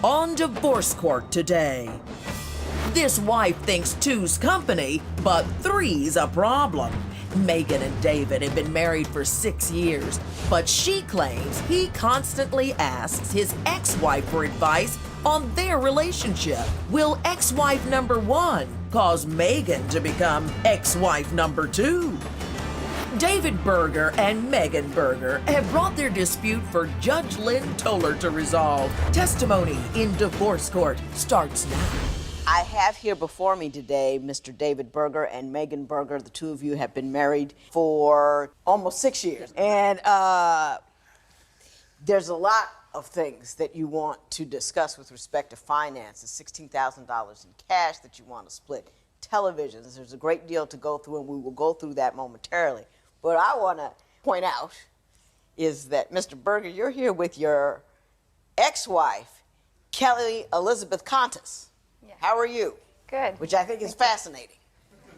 on Divorce Court today. This wife thinks two's company, but three's a problem. Megan and David have been married for 6 years, but she claims he constantly asks his ex-wife for advice on their relationship. Will ex-wife number 1 cause Megan to become ex-wife number 2? David Berger and Megan Berger have brought their dispute for Judge Lynn Toler to resolve. Testimony in divorce court starts now. I have here before me today Mr. David Berger and Megan Berger. The two of you have been married for almost 6 years. And there's a lot of things that you want to discuss with respect to finances. $16,000 in cash that you want to split. Televisions, there's a great deal to go through, and we will go through that momentarily. What I want to point out is that, Mr. Berger, you're here with your ex-wife, Kelly Elizabeth Contis. Yeah. How are you? Good. Which I think is fascinating.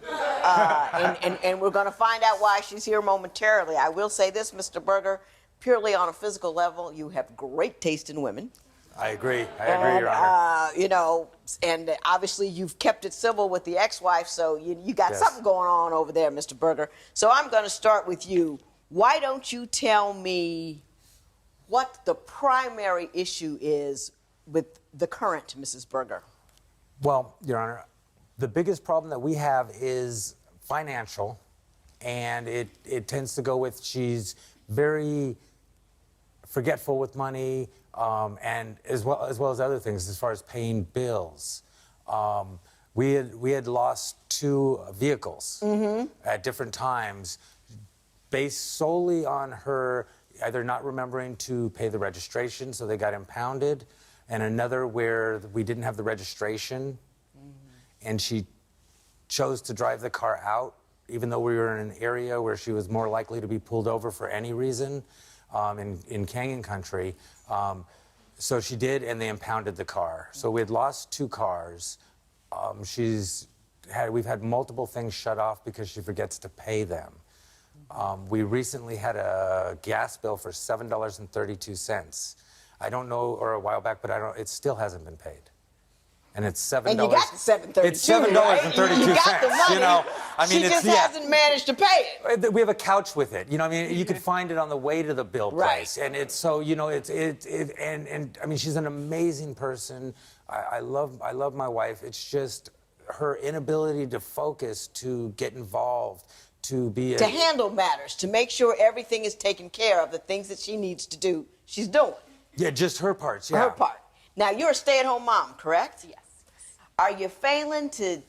And we're going to find out why she's here momentarily. I will say this, Mr. Berger, purely on a physical level, you have great taste in women. I agree, Your Honor. You know, and obviously you've kept it civil with the ex-wife, so you got Yes. something going on over there, Mr. Berger. So I'm going to start with you. Why don't you tell me what the primary issue is with the current Mrs. Berger? Well, Your Honor, the biggest problem that we have is financial, and it tends to go with she's very forgetful with money, and as well as other things as far as paying bills. We had lost 2 vehicles at different times, based solely on her either not remembering to pay the registration, so they got impounded, and another where we didn't have the registration, and she chose to drive the car out, even though we were in an area where she was more likely to be pulled over for any reason, in Canyon Country. So she did, and they impounded the car. So we had lost 2 cars. We've had multiple things shut off because she forgets to pay them. We recently had a gas bill for $7.32. I don't know, or a while back, but it still hasn't been paid. And it's $7. And you got the $7.32. It's $7.32. You got the money. You know, I mean, she just hasn't managed to pay it. We have a couch with it. You know, I mean, you could find it on the way to the bill place, Right. and it's so, you know, and I mean, she's an amazing person. I love my wife. It's just her inability to focus, to get involved, to handle matters, to make sure everything is taken care of, the things that she needs to do, she's doing. Yeah, just her parts. Yeah. Her part. Now, you're a stay-at-home mom, correct? Yes. Are you failing to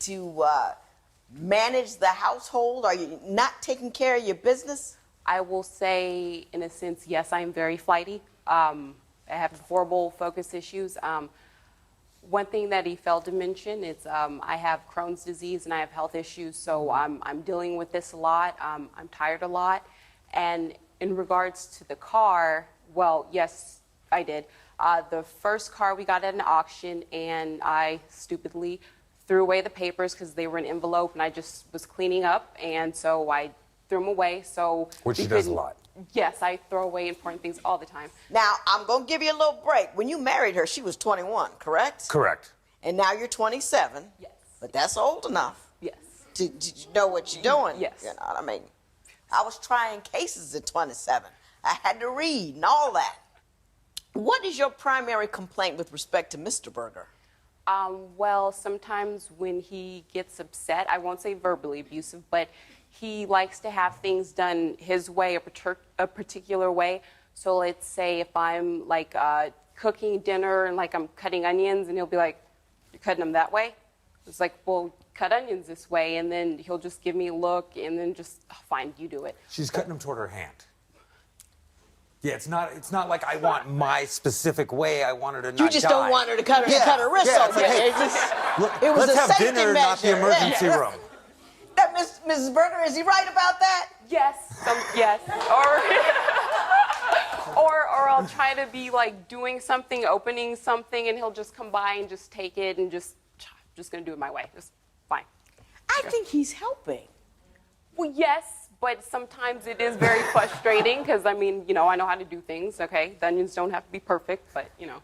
manage the household? Are you not taking care of your business? I will say, in a sense, yes, I'm very flighty. I have horrible focus issues. One thing that he failed to mention is I have Crohn's disease and I have health issues, so I'm dealing with this a lot. I'm tired a lot. And in regards to the car, well, yes, I did. The first car we got at an auction, and I stupidly threw away the papers because they were in an envelope, and I just was cleaning up, and so I threw them away. So Which she does a lot. Yes, I throw away important things all the time. Now, I'm going to give you a little break. When you married her, she was 21, correct? Correct. And now you're 27. Yes. But that's old enough Yes. to know what you're doing. Yes. You know what I mean? I was trying cases at 27. I had to read and all that. What is your primary complaint with respect to Mr. Berger? Well, sometimes when he gets upset, I won't say verbally abusive, but he likes to have things done his way, a particular way. So let's say if I'm like cooking dinner and like I'm cutting onions, and he'll be like, "You're cutting them that way?" It's like, "Well, cut onions this way," and then he'll just give me a look, and then just, "Oh, fine, you do it." She's cutting them toward her hand. Yeah, it's not like I want my specific way. I want her to not die. You just don't want her to cut her wrist off. It's like, hey, it was a let's have safety dinner, not the measure. emergency room. That Mrs. Berger, is he right about that? Yes. Yes. Or I'll try to be like doing something, opening something, and he'll just come by and just take it and just gonna do it my way. Just fine. I think he's helping. Well, yes, but sometimes it is very frustrating because, I mean, you know, I know how to do things, okay? The onions don't have to be perfect, but, you know.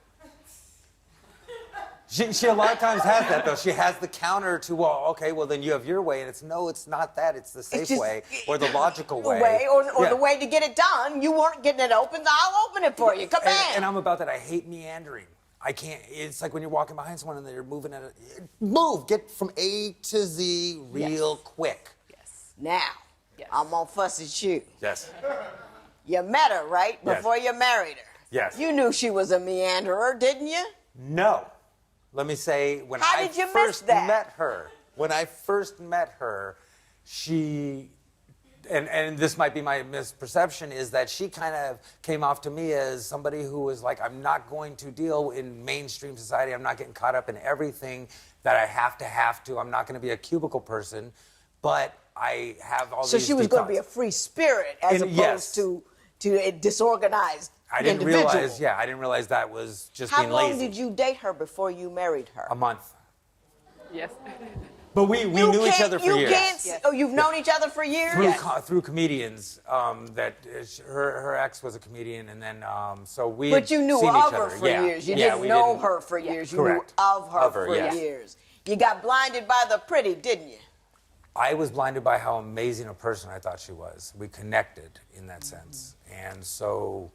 She a lot of times has that, though. She has the counter to, well, okay, well, then you have your way. And it's, no, it's not that. It's the safe way or the logical way. Or Yeah. the way to get it done. You weren't getting it opened. I'll open it for you. Come on. And I'm about that. I hate meandering. I can't. It's like when you're walking behind someone and they're moving at a... Move. Get from A to Z real quick. Yes. Now, Yes. I'm going to fuss at you. Yes. You met her, right? Yes. Before you married her. Yes. You knew she was a meanderer, didn't you? No. Let me say, when How I did you miss first that? met her, she, and this might be my misperception, is that she kind of came off to me as somebody who was like, I'm not going to deal in mainstream society. I'm not getting caught up in everything that I have to. I'm not going to be a cubicle person, but I have all these So she was deep going to be a thoughts. free spirit as opposed yes. to a disorganized I didn't individual. realize that was just How being lazy. long did you date her before you married her? A month. Yes. But we knew each other for years. Yes. Oh, you've known each other for years? Through comedians. Her ex was a comedian, and then so we. But you knew seen of each her other. for Yeah. years. You Yeah, didn't we know her for years. You Correct. knew of her for yes. years. You got blinded by the pretty, didn't you? I was blinded by how amazing a person I thought she was. We connected in that sense, and so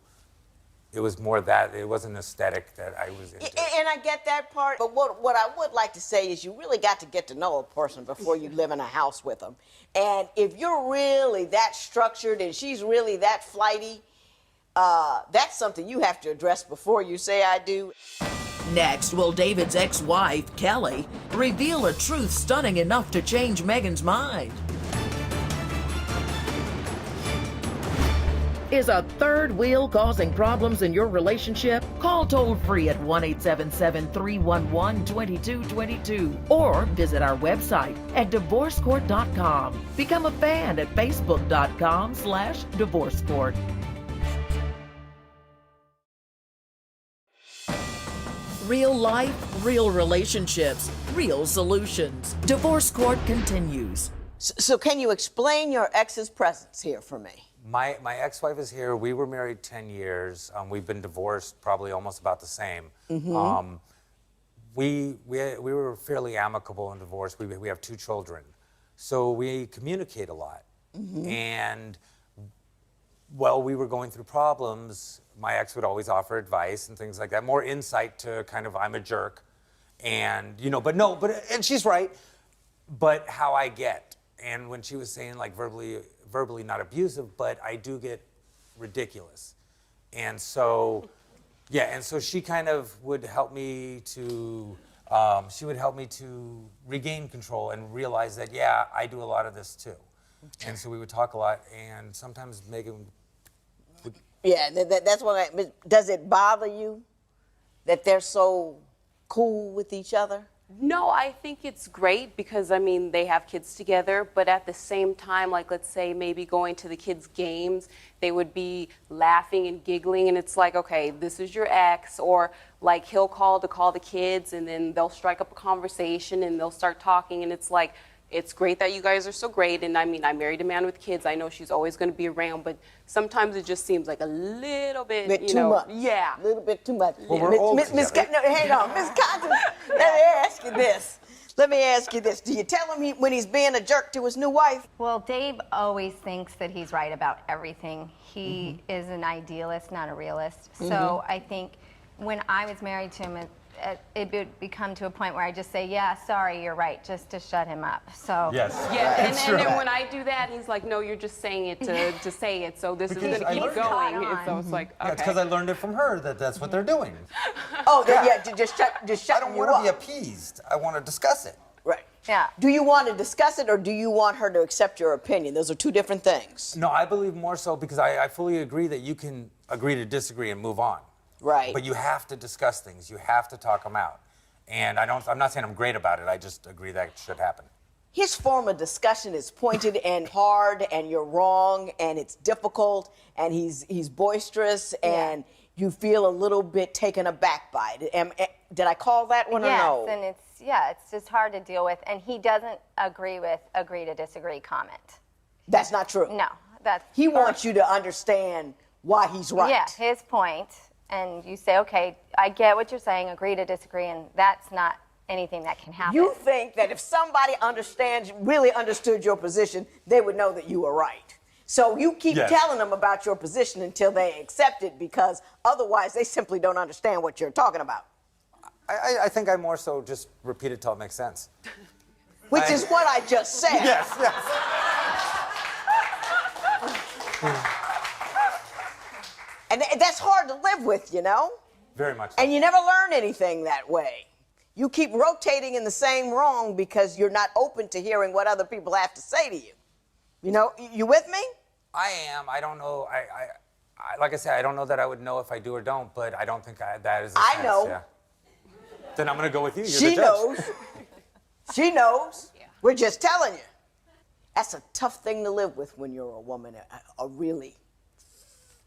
it was more that it wasn't aesthetic that I was into. And I get that part. But what I would like to say is you really got to get to know a person before you live in a house with them. And if you're really that structured and she's really that flighty, that's something you have to address before you say I do. Next, will David's ex-wife, Kelly, reveal a truth stunning enough to change Megan's mind? Is a third wheel causing problems in your relationship? Call toll-free at 1-877-311-2222 or visit our website at divorcecourt.com. Become a fan at facebook.com/divorcecourt. Real life, real relationships, real solutions. Divorce Court continues. So can you explain your ex's presence here for me? My ex-wife is here. We were married 10 years. We've been divorced probably almost about the same. We were fairly amicable in divorce. We have 2 children. So we communicate a lot. And while we were going through problems, my ex would always offer advice and things like that, more insight to kind of, I'm a jerk. And, and she's right, but how I get. And when she was saying like verbally not abusive, but I do get ridiculous. And so, she kind of would help me to, regain control and realize that, I do a lot of this too. And so we would talk a lot, and sometimes Megan would... Yeah, that's what does it bother you that they're so cool with each other? No, I think it's great because, they have kids together, but at the same time, like, let's say maybe going to the kids' games, they would be laughing and giggling, and it's like, okay, this is your ex, or like he'll call the kids, and then they'll strike up a conversation, and they'll start talking, and it's like, it's great that you guys are so great, and I married a man with kids. I know she's always going to be around, but sometimes it just seems like a little bit, too much. Yeah. A little bit too much. Well, we're old Miss together. hang on. Miss Constance, let me ask you this. Do you tell him when he's being a jerk to his new wife? Well, Dave always thinks that he's right about everything. He is an idealist, not a realist. So I think when I was married to him, it would become to a point where I just say, yeah, sorry, you're right, just to shut him up. So Yes. Yeah, and then when I do that, he's like, no, you're just saying it to say it, so this is going to I keep learned going. caught on. So it's like, okay. It's because I learned it from her that that's what they're doing. Oh, just shut I don't you want to be up. appeased. I want to discuss it. Right. Yeah. Do you want to discuss it or do you want her to accept your opinion? Those are 2 different things. No, I believe more so because I fully agree that you can agree to disagree and move on. Right. But you have to discuss things. You have to talk them out. And I'm not saying I'm great about it. I just agree that should happen. His form of discussion is pointed and hard, and you're wrong, and it's difficult, and he's boisterous, and you feel a little bit taken aback by it. Did I call that one or no? Yes, and it's just hard to deal with. And he doesn't agree with agree to disagree comment. That's not true. No, that's He wants you to understand why he's right. Yeah, his point and you say, okay, I get what you're saying, agree to disagree, and that's not anything that can happen. You think that if somebody really understood your position, they would know that you were right. So you keep telling them about your position until they accept it, because otherwise they simply don't understand what you're talking about. I think I more so just repeat it till it makes sense. Which is what I just said. Yes, yes. And that's hard to live with, you know? Very much so. And you never learn anything that way. You keep rotating in the same wrong because you're not open to hearing what other people have to say to you. You know, you with me? I am. I don't know. Like I said, I don't know that I would know if I do or don't, but I don't think that is the I sense, know. Yeah. Then I'm going to go with you. You're She the judge. knows. She knows. Yeah. We're just telling you. That's a tough thing to live with when you're a woman, a really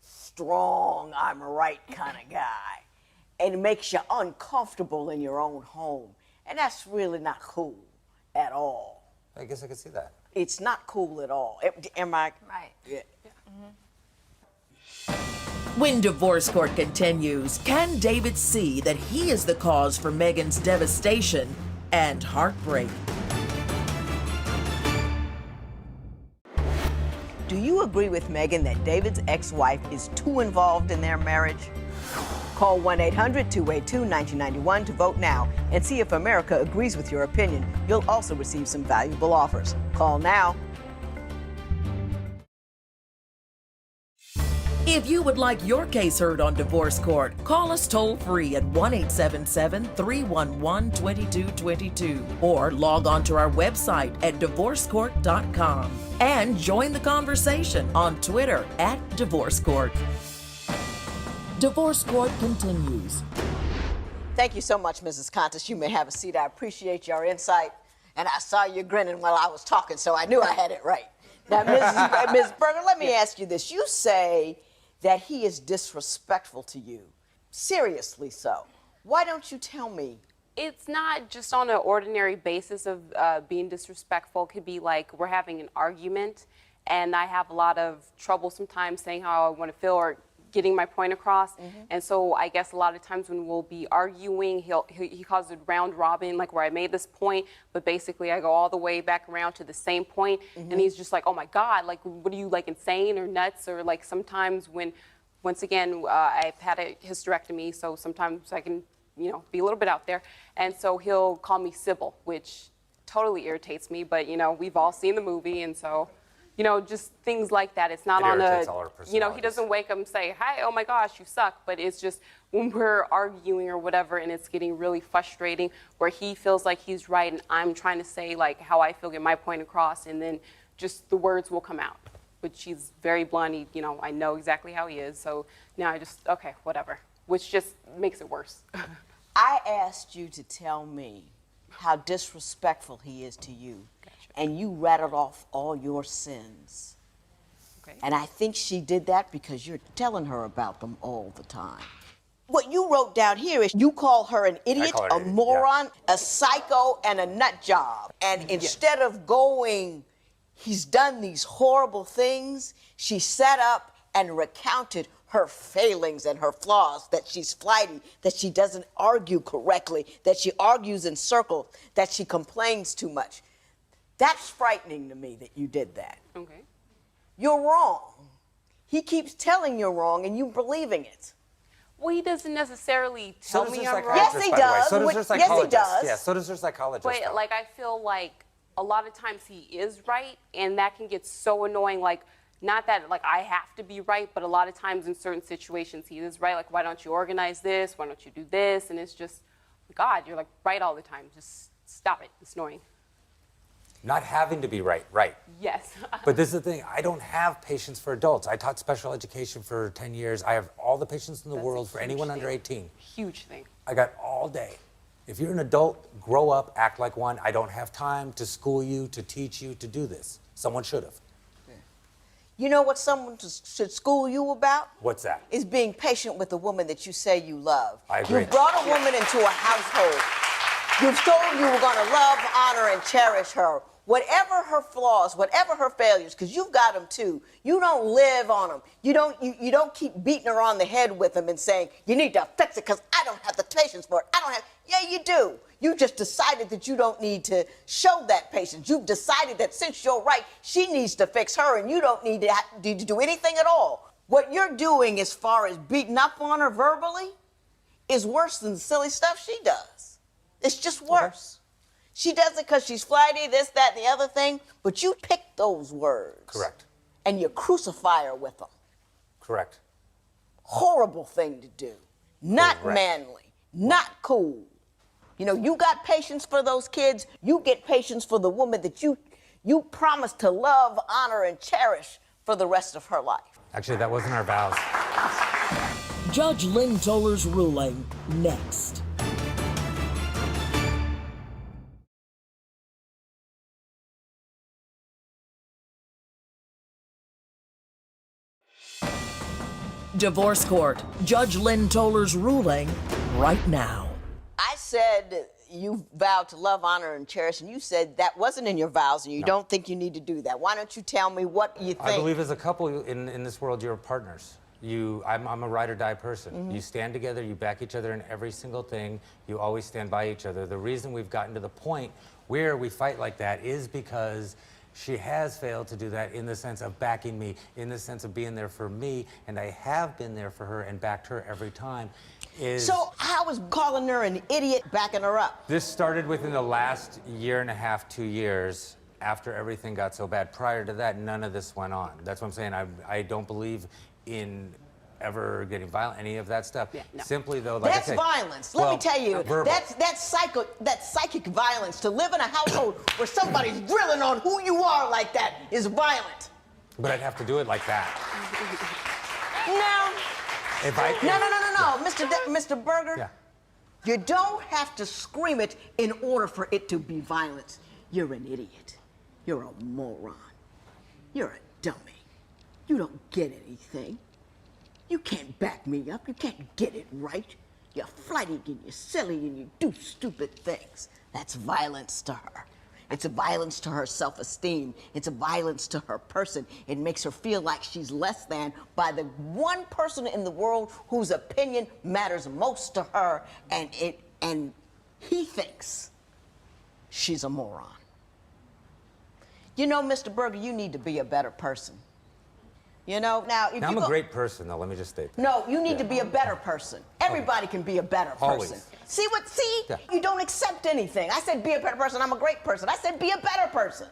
strong, I'm right kind of guy. And it makes you uncomfortable in your own home. And that's really not cool at all. I guess I could see that. It's not cool at all. Am I? Right. Yeah. When divorce court continues, can David see that he is the cause for Megan's devastation and heartbreak? Do you agree with Megan that David's ex-wife is too involved in their marriage? Call 1-800-282-1991 to vote now and see if America agrees with your opinion. You'll also receive some valuable offers. Call now. If you would like your case heard on divorce court, call us toll-free at 1-877-311-2222 or log on to our website at divorcecourt.com and join the conversation on Twitter at Divorce Court. Divorce Court continues. Thank you so much, Mrs. Contis. You may have a seat. I appreciate your insight. And I saw you grinning while I was talking, so I knew I had it right. Now, Ms. Berger, let me ask you this. You say that he is disrespectful to you. Seriously so. Why don't you tell me? It's not just on an ordinary basis of being disrespectful. It could be like we're having an argument, and I have a lot of trouble sometimes saying how I want to feel or getting my point across. And so I guess a lot of times when we'll be arguing, he calls it round robin, like where I made this point, but basically I go all the way back around to the same point, and he's just like, oh my God, like, what are you, like, insane or nuts? Or like sometimes when, once again, I've had a hysterectomy, so sometimes I can, you know, be a little bit out there, and so he'll call me Sybil, which totally irritates me, but, you know, we've all seen the movie, and so, you know, just things like that. It's not It on irritates a, all our you know, he personalities. doesn't wake up and say, hi, oh my gosh, you suck. But it's just when we're arguing or whatever, and it's getting really frustrating where he feels like he's right and I'm trying to say like how I feel, get my point across, and then just the words will come out. But she's very blunt. You know, I know exactly how he is. So now I just, okay, whatever, which just makes it worse. I asked you to tell me how disrespectful he is to you, and you rattled off all your sins. Okay. And I think she did that because you're telling her about them all the time. What you wrote down here is you call her an idiot, call her a an idiot, moron, a psycho, and a nut job. And instead of going, he's done these horrible things, she sat up and recounted her failings and her flaws, that she's flighty, that she doesn't argue correctly, that she argues in circles, that she complains too much. That's frightening to me that you did that. Okay. You're wrong. He keeps telling you're wrong and you believing it. Well, he doesn't necessarily So tell does me their I'm wrong. Yes, psychiatrist, he by the way. does. So does their Yes, he psychologist. does. Yeah, so does their psychologist. But though. like I feel like a lot of times he is right, and that can get so annoying. Like, not that like I have to be right, but a lot of times in certain situations he is right. Like, why don't you organize this? Why don't you do this? And it's just, God, you're like right all the time. Just stop it. It's annoying. Not having to be right. Yes. But this is the thing, I don't have patience for adults. I taught special education for 10 years. I have all the patience in the world for anyone under 18. Huge thing. I got all day. If you're an adult, grow up, act like one. I don't have time to school you, to teach you, to do this. Someone should have. You know what someone should school you about? What's that? Is being patient with the woman that you say you love. I agree. You brought a woman into a household. You've told you were going to love, honor, and cherish her. whatever her flaws, whatever her failures, because you've got them too, you don't live on them. You don't keep beating her on the head with them and saying, you need to fix it because I don't have the patience for it. Yeah, you do. You just decided that you don't need to show that patience. You've decided that since you're right, she needs to fix her and you don't need to do anything at all. What you're doing as far as beating up on her verbally is worse than the silly stuff she does. It's just worse. She does it because she's flighty, this, that, and the other thing, but you pick those words. Correct. And you crucify her with them. Correct. Horrible thing to do. Not Correct. manly, not cool. You know, you got patience for those kids, you get patience for the woman that you promised to love, honor, and cherish for the rest of her life. Actually, that wasn't our vows. Judge Lynn TOLER'S ruling next. Divorce Court, Judge Lynn TOLER'S ruling right now. I said you vowed to love, honor, and cherish, and you said that wasn't in your vows, and you don't think you need to do that. Why don't you tell me what you think? I believe as a couple in this world, you're partners. I'm a ride or die person. Mm-hmm. You stand together, you back each other in every single thing, you always stand by each other. The reason we've gotten to the point where we fight like that is because she has failed to do that in the sense of backing me, in the sense of being there for me, and I have been there for her and backed her every time. So how is calling her an idiot backing her up? This started within the last year and a half, 2 years, after everything got so bad. Prior to that, none of this went on. That's what I'm saying. I don't believe in ever getting violent, any of that stuff. Yeah, no. Simply though, like That's I say, violence. Let me tell you, verbal. that's psychic violence. To live in a household where somebody's drilling on who you are like that is violent. But I'd have to do it like that. No. If I No, Mr. Berger. Yeah. You don't have to scream it in order for it to be violence. You're an idiot. You're a moron. You're a dummy. You don't get anything. You can't back me up. You can't get it right. You're flighty and you're silly and you do stupid things. That's violence to her. It's a violence to her self-esteem. It's a violence to her person. It makes her feel like she's less than by the one person in the world whose opinion matters most to her, and he thinks she's a moron. You know, Mr. Berger, you need to be a better person. You know, now if I'm a great person, though. Let me just state that. No, you need to be a better person. Everybody can be a better person. Always. See? Yeah. You don't accept anything. I said be a better person. I'm a great person. I said be a better person.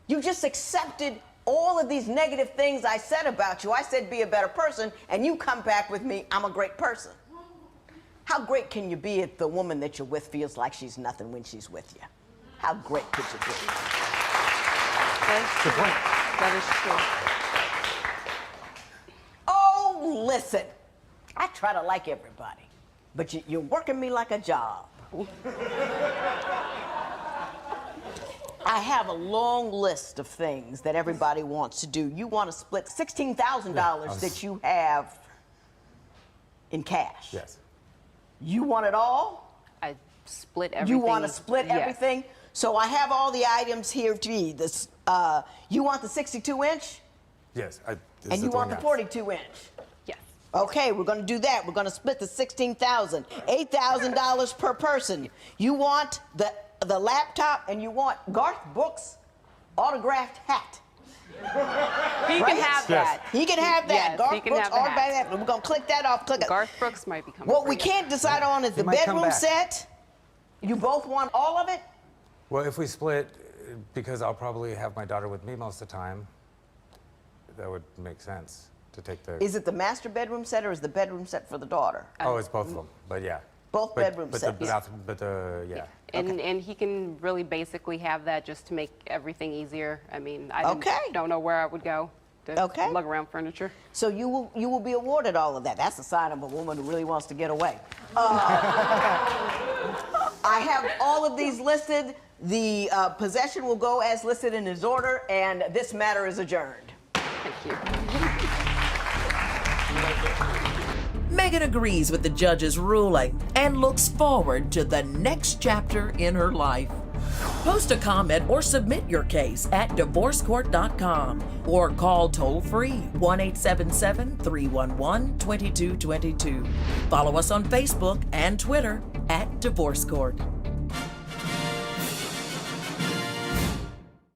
You just accepted all of these negative things I said about you. I said be a better person, and you come back with me, I'm a great person. How great can you be if the woman that you're with feels like she's nothing when she's with you? How great could you be? That's Good point. That is true. Oh, listen, I try to like everybody, but you're working me like a job. I have a long list of things that everybody wants to do. You want to split $16,000 that you have in cash. Yes. You want it all? I split everything. You want to split Yes. everything? So I have all the items here. Gee, you want the 62-inch? Yes. And you want the 42-inch? Yes. Okay, we're going to do that. We're going to split the $16,000, $8,000 per person. You want the laptop, and you want Garth Brooks' autographed hat. He can have that. He can have that. Yes, Garth he can Brooks have the hat. autographed hat. We're going to click that off. Click it. Garth Brooks might be coming. What for we you. can't decide on is the might come bedroom back. set. You both want all of it? Well, if we split, because I'll probably have my daughter with me most of the time, that would make sense to take the. Is it the master bedroom set or is the bedroom set for the daughter? Oh, it's both of them, but yeah. Both bedroom but sets. Yeah. And he can really basically have that just to make everything easier. I mean, I don't know where I would go to lug around furniture. So you will be awarded all of that. That's a sign of a woman who really wants to get away. I have all of these listed. The possession will go as listed in his order, and this matter is adjourned. Thank you. Megan agrees with the judge's ruling and looks forward to the next chapter in her life. Post a comment or submit your case at divorcecourt.com or call toll-free 1-877-311-2222. Follow us on Facebook and Twitter at Divorce Court.